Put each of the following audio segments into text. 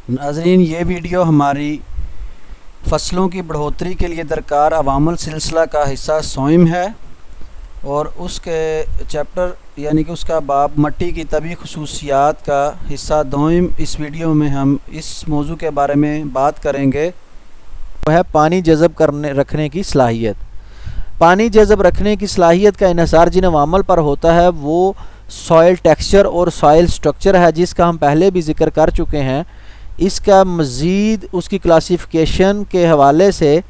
ناظرین، یہ ویڈیو ہماری فصلوں کی بڑھوتری کے لیے درکار عوامل سلسلہ کا حصہ سوئم ہے، اور اس کے چیپٹر یعنی کہ اس کا باب مٹی کی طبعی خصوصیات کا حصہ دوئم اس ویڈیو میں ہم اس موضوع کے بارے میں بات کریں گے۔ وہ ہے پانی جذب رکھنے کی صلاحیت۔ پانی جذب رکھنے کی صلاحیت کا انحصار جن عوامل پر ہوتا ہے وہ سوائل ٹیکسچر اور سوائل سٹرکچر ہے، جس کا ہم پہلے بھی ذکر کر چکے ہیں۔ اس کا مزید اس کی کلاسیفیکیشن کے حوالے سے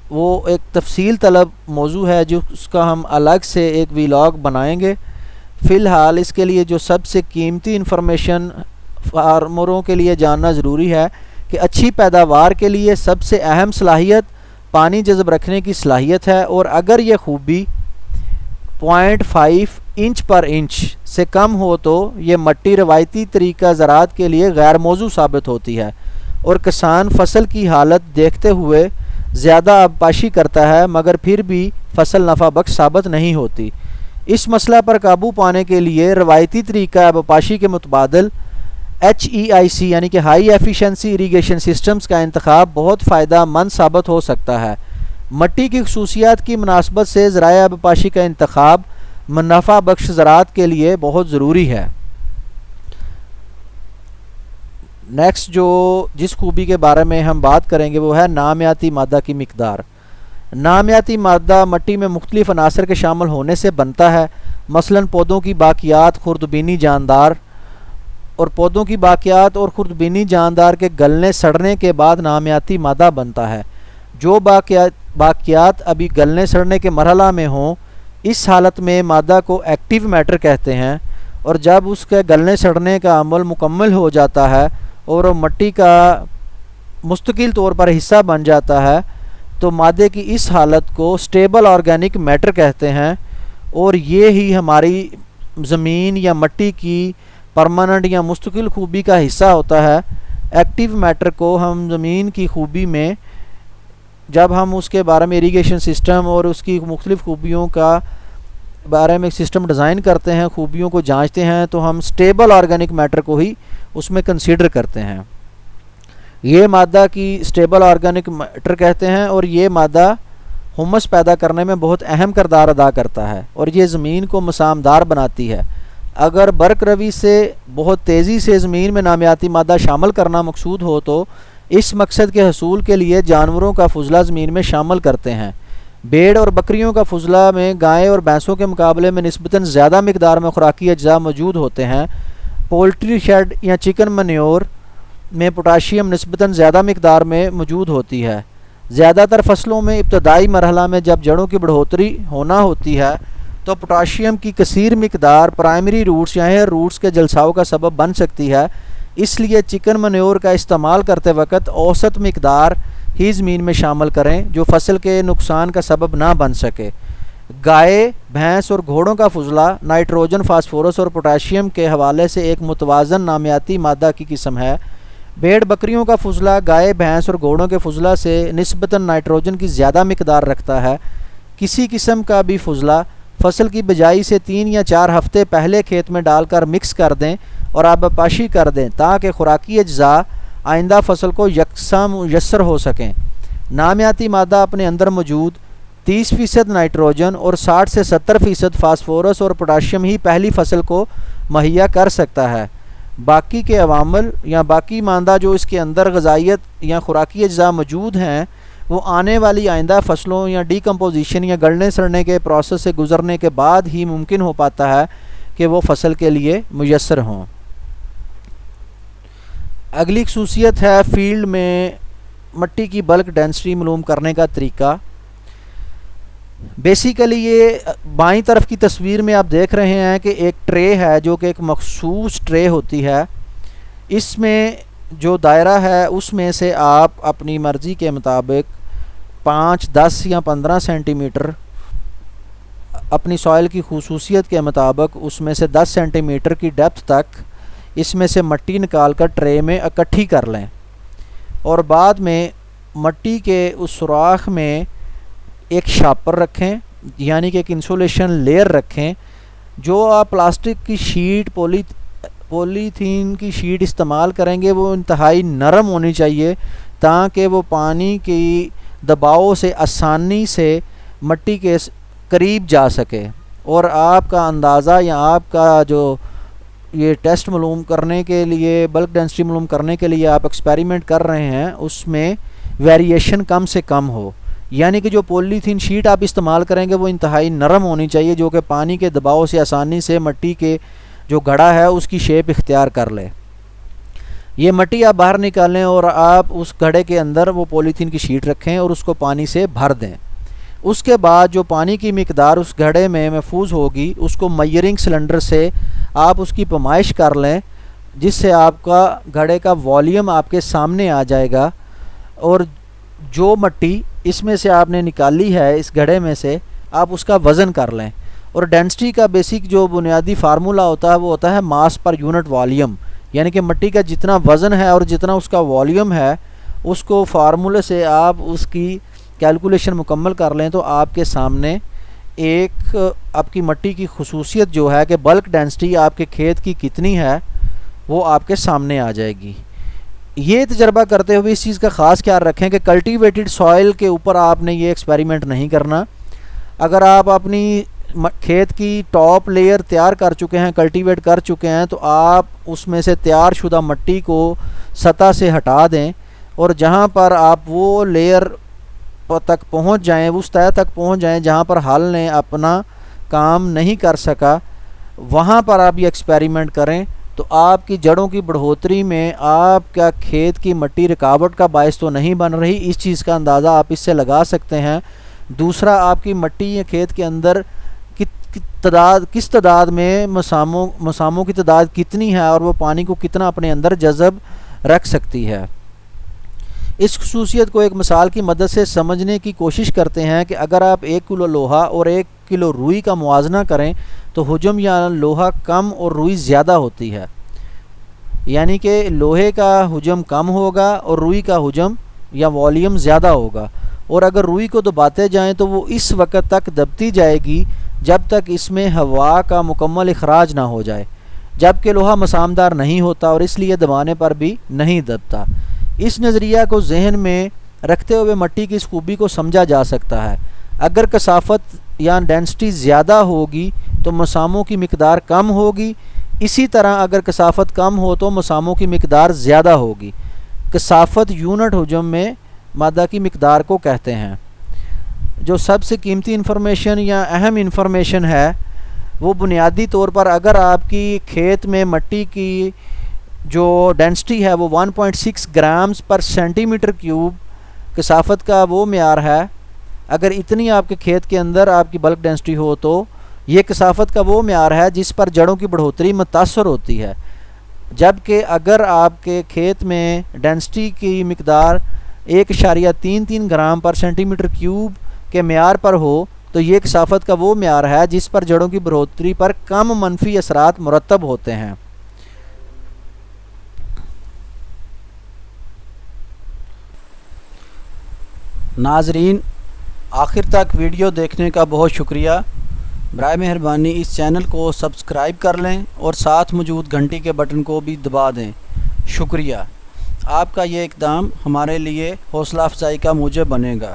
وہ ایک تفصیل طلب موضوع ہے، جو اس کا ہم الگ سے ایک ویلاگ بنائیں گے۔ فی الحال اس کے لیے جو سب سے قیمتی انفارمیشن فارمروں کے لیے جاننا ضروری ہے کہ اچھی پیداوار کے لیے سب سے اہم صلاحیت پانی جذب رکھنے کی صلاحیت ہے، اور اگر یہ خوبی 0.5 انچ پر انچ سے کم ہو تو یہ مٹی روایتی طریقہ زراعت کے لیے غیر موزوں ثابت ہوتی ہے، اور کسان فصل کی حالت دیکھتے ہوئے زیادہ آبپاشی کرتا ہے، مگر پھر بھی فصل نفع بخش ثابت نہیں ہوتی۔ اس مسئلہ پر قابو پانے کے لیے روایتی طریقہ آبپاشی کے متبادل HEIC یعنی کہ ہائی ایفیشنسی ایریگیشن سسٹمز کا انتخاب بہت فائدہ مند ثابت ہو سکتا ہے۔ مٹی کی خصوصیات کی مناسبت سے ذرائع آبپاشی کا انتخاب منافع بخش زراعت کے لیے بہت ضروری ہے۔ نیکسٹ جس خوبی کے بارے میں ہم بات کریں گے وہ ہے نامیاتی مادہ کی مقدار۔ نامیاتی مادہ مٹی میں مختلف عناصر کے شامل ہونے سے بنتا ہے، مثلاً پودوں کی باقیات، خوردبینی جاندار اور خوردبینی جاندار کے گلنے سڑنے کے بعد نامیاتی مادہ بنتا ہے۔ جو باقیات ابھی گلنے سڑنے کے مرحلہ میں ہوں، اس حالت میں مادہ کو ایکٹیو میٹر کہتے ہیں، اور جب اس کے گلنے سڑنے کا عمل مکمل ہو جاتا ہے اور وہ مٹی کا مستقل طور پر حصہ بن جاتا ہے تو مادے کی اس حالت کو سٹیبل آرگینک میٹر کہتے ہیں، اور یہ ہی ہماری زمین یا مٹی کی پرماننٹ یا مستقل خوبی کا حصہ ہوتا ہے۔ ایکٹیو میٹر کو ہم زمین کی خوبی میں جب ہم اس کے بارے میں اریگیشن سسٹم اور اس کی مختلف خوبیوں کا بارے میں سسٹم ڈیزائن کرتے ہیں، خوبیوں کو جانچتے ہیں، تو ہم سٹیبل آرگینک میٹر کو ہی اس میں کنسیڈر کرتے ہیں۔ یہ مادہ کی سٹیبل آرگینک میٹر کہتے ہیں، اور یہ مادہ ہمس پیدا کرنے میں بہت اہم کردار ادا کرتا ہے، اور یہ زمین کو مسامدار بناتی ہے۔ اگر برق روی سے بہت تیزی سے زمین میں نامیاتی مادہ شامل کرنا مقصود ہو تو اس مقصد کے حصول کے لیے جانوروں کا فضلہ زمین میں شامل کرتے ہیں۔ بھیڑ اور بکریوں کا فضلہ میں گائے اور بھینسوں کے مقابلے میں نسبتاً زیادہ مقدار میں خوراکی اجزاء موجود ہوتے ہیں۔ پولٹری شیڈ یا چکن منیور میں پوٹاشیم نسبتاً زیادہ مقدار میں موجود ہوتی ہے۔ زیادہ تر فصلوں میں ابتدائی مرحلہ میں جب جڑوں کی بڑھوتری ہونا ہوتی ہے تو پوٹاشیم کی کثیر مقدار پرائمری روٹس یا ہیئر روٹس کے جلساؤ کا سبب بن سکتی ہے، اس لیے چکن منیور کا استعمال کرتے وقت اوسط مقدار ہی زمین میں شامل کریں جو فصل کے نقصان کا سبب نہ بن سکے۔ گائے، بھینس اور گھوڑوں کا فضلہ نائٹروجن، فاسفورس اور پوٹاشیم کے حوالے سے ایک متوازن نامیاتی مادہ کی قسم ہے۔ بھیڑ بکریوں کا فضلہ گائے، بھینس اور گھوڑوں کے فضلہ سے نسبتاً نائٹروجن کی زیادہ مقدار رکھتا ہے۔ کسی قسم کا بھی فضلہ فصل کی بجائی سے 3 یا 4 ہفتے پہلے کھیت میں ڈال کر مکس کر دیں اور آبپاشی کر دیں تاکہ خوراکی اجزاء آئندہ فصل کو یکساں میسر ہو سکیں۔ نامیاتی مادہ اپنے اندر موجود 30% نائٹروجن اور 60 سے 70% فاسفورس اور پوٹاشیم ہی پہلی فصل کو مہیا کر سکتا ہے۔ باقی کے عوامل یا باقی مادہ جو اس کے اندر غذائیت یا خوراکی اجزاء موجود ہیں وہ آنے والی آئندہ فصلوں یا ڈیکمپوزیشن یا گلنے سڑنے کے پروسیس سے گزرنے کے بعد ہی ممکن ہو پاتا ہے کہ وہ فصل کے لیے میسر ہوں۔ اگلی خصوصیت ہے فیلڈ میں مٹی کی بلک ڈینسٹی معلوم کرنے کا طریقہ۔ بیسیکلی یہ بائیں طرف کی تصویر میں آپ دیکھ رہے ہیں کہ ایک ٹرے ہے جو کہ ایک مخصوص ٹرے ہوتی ہے۔ اس میں جو دائرہ ہے اس میں سے آپ اپنی مرضی کے مطابق 5، 10 یا 15 سینٹی میٹر اپنی سوائل کی خصوصیت کے مطابق اس میں سے 10 سینٹی میٹر کی ڈیپتھ تک اس میں سے مٹی نکال کر ٹرے میں اکٹھی کر لیں، اور بعد میں مٹی کے اس سوراخ میں ایک شاپر رکھیں، یعنی کہ ایک انسولیشن لیئر رکھیں۔ جو آپ پلاسٹک کی شیٹ، پولی تھین کی شیٹ استعمال کریں گے وہ انتہائی نرم ہونی چاہیے تاکہ وہ پانی کی دباؤ سے آسانی سے مٹی کے قریب جا سکے. اور آپ کا اندازہ یا آپ کا جو یہ ٹیسٹ معلوم کرنے کے لیے بلک ڈینسٹی معلوم کرنے کے لیے آپ ایکسپیریمنٹ کر رہے ہیں اس میں ویریشن کم سے کم ہو. یعنی کہ جو پولی تھین شیٹ آپ استعمال کریں گے وہ انتہائی نرم ہونی چاہیے جو کہ پانی کے دباؤ سے آسانی سے مٹی کے جو گڑھا ہے اس کی شیپ اختیار کر لے. یہ مٹی آپ باہر نکالیں اور آپ اس گھڑے کے اندر وہ پولی تھین کی شیٹ رکھیں اور اس کو پانی سے بھر دیں. اس کے بعد جو پانی کی مقدار اس گھڑے میں محفوظ ہوگی اس کو میئرنگ سلنڈر سے آپ اس کی پیمائش کر لیں جس سے آپ کا گھڑے کا والیوم آپ کے سامنے آ جائے گا. اور جو مٹی اس میں سے آپ نے نکالی ہے اس گھڑے میں سے آپ اس کا وزن کر لیں. اور ڈینسٹی کا بیسک جو بنیادی فارمولہ ہوتا ہے وہ ہوتا ہے ماس پر یونٹ والیوم. یعنی کہ مٹی کا جتنا وزن ہے اور جتنا اس کا والیوم ہے اس کو فارمولے سے آپ اس کی کیلکولیشن مکمل کر لیں تو آپ کے سامنے ایک آپ کی مٹی کی خصوصیت جو ہے کہ بلک ڈینسٹی آپ کے کھیت کی کتنی ہے وہ آپ کے سامنے آ جائے گی. یہ تجربہ کرتے ہوئے اس چیز کا خاص خیال رکھیں کہ کلٹیویٹڈ سوائل کے اوپر آپ نے یہ ایکسپیریمنٹ نہیں کرنا. اگر آپ اپنی کھیت کی ٹاپ لیئر تیار کر چکے ہیں کلٹیویٹ کر چکے ہیں تو آپ اس میں سے تیار شدہ مٹی کو سطح سے ہٹا دیں اور جہاں پر آپ وہ لیئر تک پہنچ جائیں اس طے تک پہنچ جائیں جہاں پر ہل نے اپنا کام نہیں کر سکا وہاں پر آپ یہ ایکسپیریمنٹ کریں تو آپ کی جڑوں کی بڑھوتری میں آپ کا کھیت کی مٹی رکاوٹ کا باعث تو نہیں بن رہی. اس چیز کا اندازہ آپ اس سے لگا سکتے ہیں. دوسرا آپ کی مٹی یا کھیت کے اندر کس تعداد میں مساموں کی تعداد کتنی ہے اور وہ پانی کو کتنا اپنے اندر جذب رکھ سکتی ہے. اس خصوصیت کو ایک مثال کی مدد سے سمجھنے کی کوشش کرتے ہیں کہ اگر آپ 1 کلو لوہا اور 1 کلو روئی کا موازنہ کریں تو حجم یا لوہا کم اور روئی زیادہ ہوتی ہے. یعنی کہ لوہے کا حجم کم ہوگا اور روئی کا حجم یا والیوم زیادہ ہوگا. اور اگر روئی کو دباتے جائیں تو وہ اس وقت تک دبتی جائے گی جب تک اس میں ہوا کا مکمل اخراج نہ ہو جائے جبکہ لوہا مسامدار نہیں ہوتا اور اس لیے دبانے پر بھی نہیں دبتا. اس نظریہ کو ذہن میں رکھتے ہوئے مٹی کی اس خوبی کو سمجھا جا سکتا ہے. اگر کثافت یا ڈینسٹی زیادہ ہوگی تو مساموں کی مقدار کم ہوگی. اسی طرح اگر کثافت کم ہو تو مساموں کی مقدار زیادہ ہوگی. کثافت یونٹ حجم میں مادہ کی مقدار کو کہتے ہیں. جو سب سے قیمتی انفارمیشن یا اہم انفارمیشن ہے وہ بنیادی طور پر اگر آپ کی کھیت میں مٹی کی جو ڈینسٹی ہے وہ 1.6 گرامز پر سینٹی میٹر کیوب کثافت کا وہ معیار ہے. اگر اتنی آپ کے کھیت کے اندر آپ کی بلک ڈینسٹی ہو تو یہ کثافت کا وہ معیار ہے جس پر جڑوں کی بڑھوتری متاثر ہوتی ہے. جبکہ اگر آپ کے کھیت میں ڈینسٹی کی مقدار 1.33 گرام پر سینٹی میٹر کیوب کے معیار پر ہو تو یہ کثافت کا وہ معیار ہے جس پر جڑوں کی بڑھوتری پر کم منفی اثرات مرتب ہوتے ہیں. ناظرین آخر تک ویڈیو دیکھنے کا بہت شکریہ. برائے مہربانی اس چینل کو سبسکرائب کر لیں اور ساتھ موجود گھنٹی کے بٹن کو بھی دبا دیں. شکریہ. آپ کا یہ اقدام ہمارے لیے حوصلہ افزائی کا موجب بنے گا.